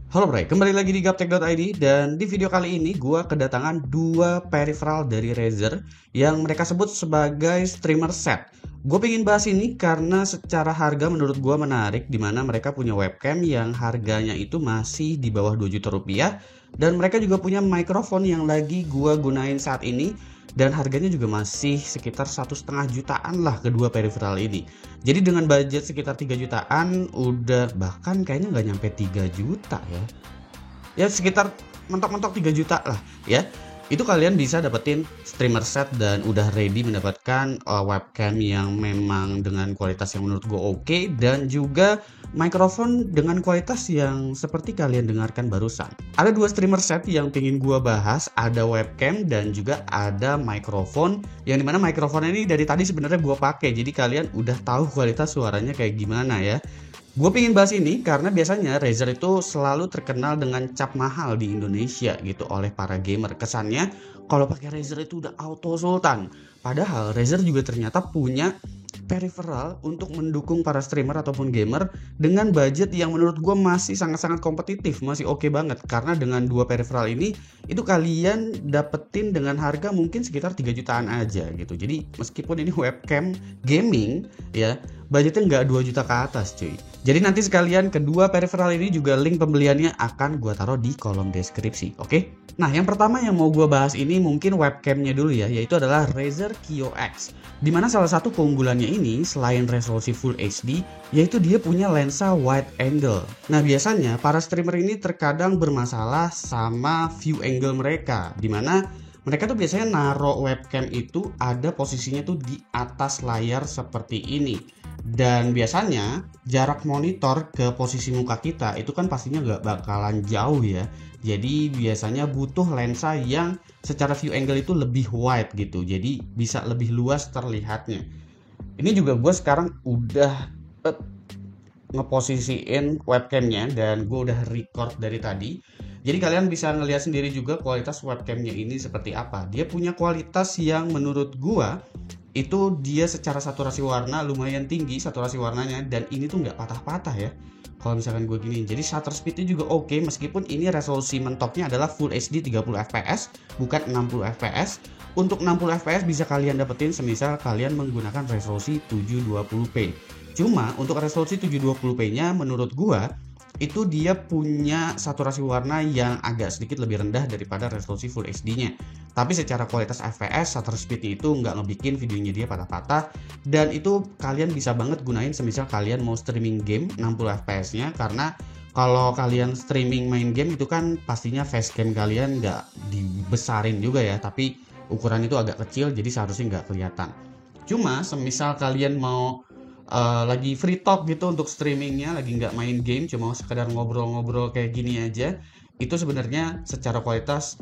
Halo Bray, kembali lagi di Gaptek.id dan di video kali ini gua kedatangan dua peripheral dari Razer yang mereka sebut sebagai streamer set. Gue pengen bahas ini karena secara harga menurut gua menarik, dimana mereka punya webcam yang harganya itu masih di bawah 2 juta rupiah dan mereka juga punya mikrofon yang lagi gua gunain saat ini dan harganya juga masih sekitar 1,5 jutaan lah kedua peripheral ini. Jadi dengan budget sekitar 3 jutaan udah, bahkan kayaknya nggak nyampe 3 juta ya. Ya sekitar mentok-mentok 3 juta lah ya. Itu kalian bisa dapetin streamer set dan udah ready mendapatkan webcam yang memang dengan kualitas yang menurut gue oke, dan juga mikrofon dengan kualitas yang seperti kalian dengarkan barusan. Ada dua streamer set yang pengen gue bahas, ada webcam dan juga ada mikrofon, yang dimana mikrofon ini dari tadi sebenarnya gue pakai, jadi kalian udah tahu kualitas suaranya kayak gimana ya. Gue pengen bahas ini karena biasanya Razer itu selalu terkenal dengan cap mahal di Indonesia gitu oleh para gamer. Kesannya kalau pakai Razer itu udah auto sultan. Padahal Razer juga ternyata punya peripheral untuk mendukung para streamer ataupun gamer dengan budget yang menurut gue masih sangat-sangat kompetitif, masih oke banget. Karena dengan dua peripheral ini itu kalian dapetin dengan harga mungkin sekitar 3 jutaan aja gitu. Jadi meskipun ini webcam gaming ya, budgetnya nggak 2 juta ke atas cuy. Jadi nanti sekalian kedua peripheral ini juga link pembeliannya akan gue taruh di kolom deskripsi, oke? Nah yang pertama yang mau gue bahas ini mungkin webcamnya dulu ya, yaitu adalah Razer Kiyo X. Dimana salah satu keunggulannya ini selain resolusi Full HD, yaitu dia punya lensa wide angle. Nah biasanya para streamer ini terkadang bermasalah sama view angle mereka, dimana mereka tuh biasanya naruh webcam itu ada posisinya tuh di atas layar seperti ini. Dan biasanya jarak monitor ke posisi muka kita itu kan pastinya gak bakalan jauh ya. Jadi biasanya butuh lensa yang secara view angle itu lebih wide gitu. Jadi bisa lebih luas terlihatnya. Ini juga gue sekarang udah ngeposisiin webcamnya dan gue udah record dari tadi. Jadi kalian bisa ngelihat sendiri juga kualitas webcamnya ini seperti apa. Dia punya kualitas yang menurut gua itu dia secara saturasi warna lumayan tinggi saturasi warnanya, dan ini tuh nggak patah-patah ya kalau misalkan gue gini. Jadi shutter speednya juga oke, meskipun ini resolusi mentoknya adalah Full HD 30 fps bukan 60 fps. Untuk 60 fps bisa kalian dapetin semisal kalian menggunakan resolusi 720p. Cuma untuk resolusi 720p nya menurut gua itu dia punya saturasi warna yang agak sedikit lebih rendah daripada resolusi Full HD nya. Tapi secara kualitas fps, shutter speed itu nggak ngebikin videonya dia patah-patah. Dan itu kalian bisa banget gunain semisal kalian mau streaming game 60 fps nya. Karena kalau kalian streaming main game itu kan pastinya facecam kalian nggak dibesarin juga ya, tapi ukuran itu agak kecil jadi seharusnya nggak kelihatan. Cuma semisal kalian mau lagi free talk gitu untuk streamingnya, lagi nggak main game, cuma sekedar ngobrol-ngobrol kayak gini aja, itu sebenarnya secara kualitas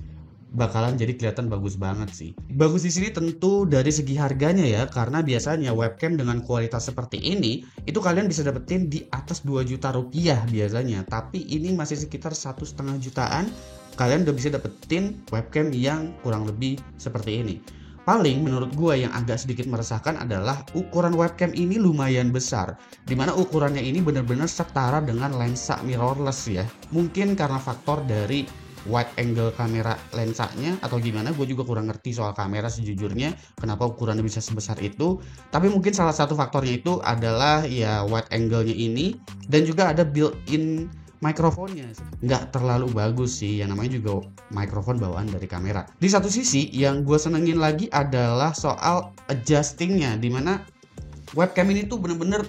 bakalan jadi kelihatan bagus banget sih. Bagus di sini tentu dari segi harganya ya, karena biasanya webcam dengan kualitas seperti ini itu kalian bisa dapetin di atas 2 juta rupiah biasanya, tapi ini masih sekitar 1,5 jutaan. Kalian udah bisa dapetin webcam yang kurang lebih seperti ini. Paling menurut gue yang agak sedikit meresahkan adalah ukuran webcam ini lumayan besar, dimana ukurannya ini benar-benar setara dengan lensa mirrorless ya. Mungkin karena faktor dari wide angle kamera lensanya atau gimana, gue juga kurang ngerti soal kamera sejujurnya kenapa ukurannya bisa sebesar itu. Tapi mungkin salah satu faktornya itu adalah ya wide angle-nya ini, dan juga ada built-in mikrofonnya nggak terlalu bagus sih, yang namanya juga mikrofon bawaan dari kamera. Di satu sisi yang gue senengin lagi adalah soal adjustingnya, dimana webcam ini tuh bener-bener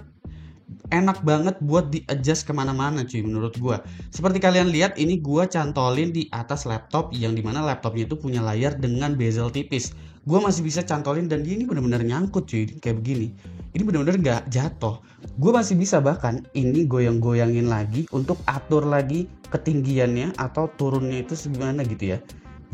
enak banget buat di adjust kemana-mana cuy menurut gue. Seperti kalian lihat ini gue cantolin di atas laptop, yang dimana laptopnya itu punya layar dengan bezel tipis. Gue masih bisa cantolin dan dia ini benar-benar nyangkut cuy kayak begini. Ini benar-benar nggak jatuh. Gue masih bisa bahkan ini goyang-goyangin lagi untuk atur lagi ketinggiannya atau turunnya itu segimana gitu ya.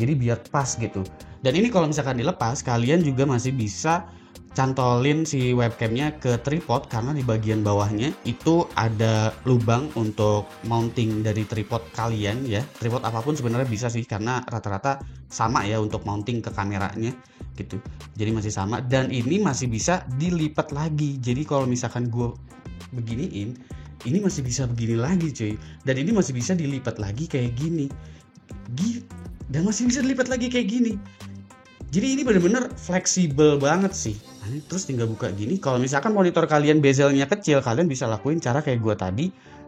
Jadi biar pas gitu. Dan ini kalau misalkan dilepas, kalian juga masih bisa cantolin si webcamnya ke tripod, karena di bagian bawahnya itu ada lubang untuk mounting dari tripod kalian ya. Tripod apapun sebenarnya bisa sih, karena rata-rata sama ya untuk mounting ke kameranya gitu. Jadi masih sama, dan ini masih bisa dilipat lagi. Jadi kalau misalkan gue beginiin, ini masih bisa begini lagi cuy, dan ini masih bisa dilipat lagi kayak gini, dan masih bisa dilipat lagi kayak gini. Jadi ini bener-bener fleksibel banget sih. Nah, terus tinggal buka gini. Kalau misalkan monitor kalian bezelnya kecil, kalian bisa lakuin cara kayak gue tadi,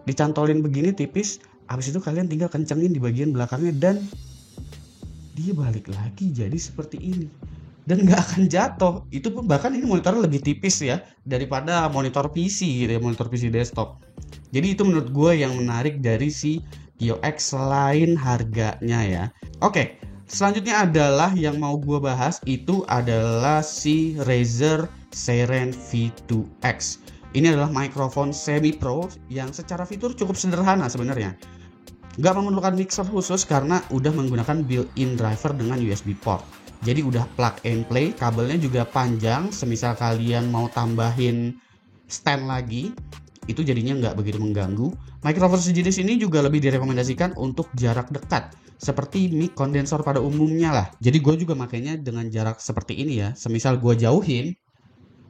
dicantolin begini tipis, habis itu kalian tinggal kencengin di bagian belakangnya dan dia balik lagi jadi seperti ini. Dan nggak akan jatuh. Itu pun bahkan ini monitornya lebih tipis ya daripada monitor PC gitu ya, monitor PC desktop. Jadi itu menurut gue yang menarik dari si Geo X selain harganya ya. Oke. Selanjutnya adalah yang mau gue bahas itu adalah si Razer Seiren V2X. Ini adalah mikrofon semi pro yang secara fitur cukup sederhana sebenarnya. Gak memerlukan mixer khusus karena udah menggunakan built-in driver dengan USB port. Jadi udah plug and play, kabelnya juga panjang. Semisal kalian mau tambahin stand lagi, itu jadinya nggak begitu mengganggu. Mikrofon sejenis ini juga lebih direkomendasikan untuk jarak dekat, seperti mic kondensor pada umumnya lah. Jadi gue juga makanya dengan jarak seperti ini ya. Semisal gue jauhin,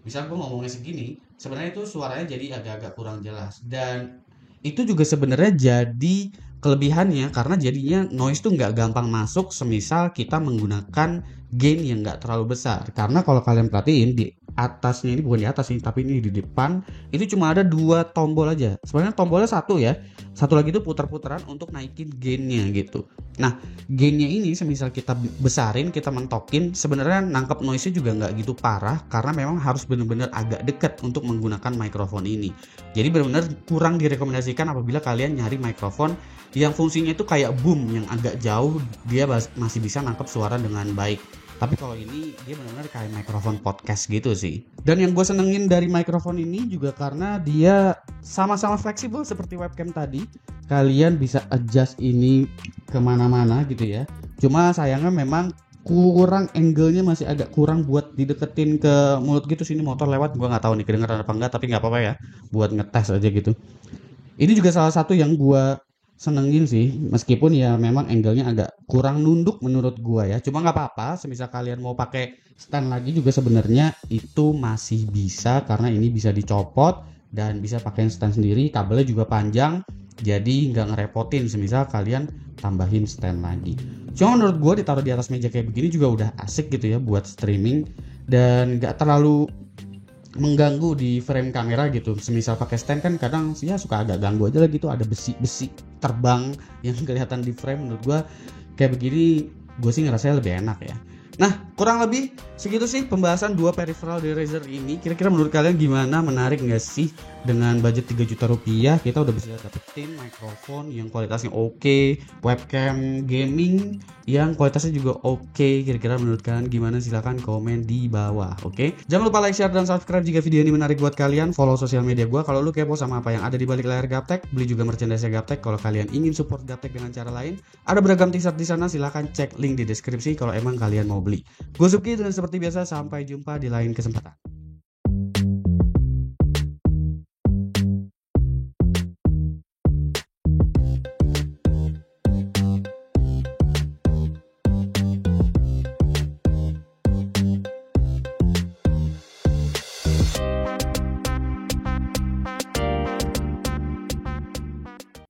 misal gue ngomongnya segini, sebenarnya itu suaranya jadi agak-agak kurang jelas. Dan itu juga sebenarnya jadi kelebihannya karena jadinya noise tuh nggak gampang masuk semisal kita menggunakan gain yang nggak terlalu besar. Karena kalau kalian perhatiin di atasnya, ini bukan di atas nih, tapi ini di depan itu cuma ada 2 tombol aja. Sebenarnya tombolnya satu ya, satu lagi itu putar-putaran untuk naikin gainnya gitu. Nah, gainnya ini semisal kita besarin, kita mentokin, sebenarnya nangkep noise-nya juga nggak gitu parah karena memang harus benar-benar agak dekat untuk menggunakan mikrofon ini. Jadi benar-benar kurang direkomendasikan apabila kalian nyari mikrofon yang fungsinya itu kayak boom yang agak jauh, dia masih bisa nangkep suara dengan baik. Tapi kalau ini dia benar-benar kayak mikrofon podcast gitu sih. Dan yang gue senengin dari mikrofon ini juga karena dia sama-sama fleksibel seperti webcam tadi. Kalian bisa adjust ini kemana-mana gitu ya. Cuma sayangnya memang kurang, angle-nya masih agak kurang buat dideketin ke mulut gitu. Sini motor lewat, gue nggak tahu nih kedengeran apa enggak, tapi nggak apa-apa ya, buat ngetes aja gitu. Ini juga salah satu yang gue senengin sih, meskipun ya memang angle-nya agak kurang nunduk menurut gua ya. Cuma nggak apa-apa, semisal kalian mau pakai stand lagi juga sebenarnya itu masih bisa karena ini bisa dicopot dan bisa pakai stand sendiri. Kabelnya juga panjang, jadi nggak ngerepotin semisal kalian tambahin stand lagi. Cuma menurut gua ditaruh di atas meja kayak begini juga udah asik gitu ya buat streaming dan nggak terlalu mengganggu di frame kamera gitu. Semisal pakai stand kan kadang ya suka agak ganggu aja lah gitu, ada besi-besi terbang yang kelihatan di frame. Menurut gua kayak begini gue sih ngerasanya lebih enak ya. Nah, kurang lebih segitu sih pembahasan 2 peripheral dari Razer ini. Kira-kira menurut kalian gimana? Menarik nggak sih? Dengan budget 3 juta rupiah kita udah bisa dapetin mikrofon yang kualitasnya oke, webcam gaming yang kualitasnya juga oke. Kira-kira menurut kalian gimana? Silahkan komen di bawah, oke? Jangan lupa like, share, dan subscribe jika video ini menarik buat kalian. Follow sosial media gue kalau lu kepo sama apa yang ada di balik layar Gaptek. Beli juga merchandise Gaptek kalau kalian ingin support Gaptek dengan cara lain. Ada beragam t-shirt di sana, silahkan cek link di deskripsi kalau emang kalian mau beli. Gue Subki dan seperti biasa sampai jumpa di lain kesempatan.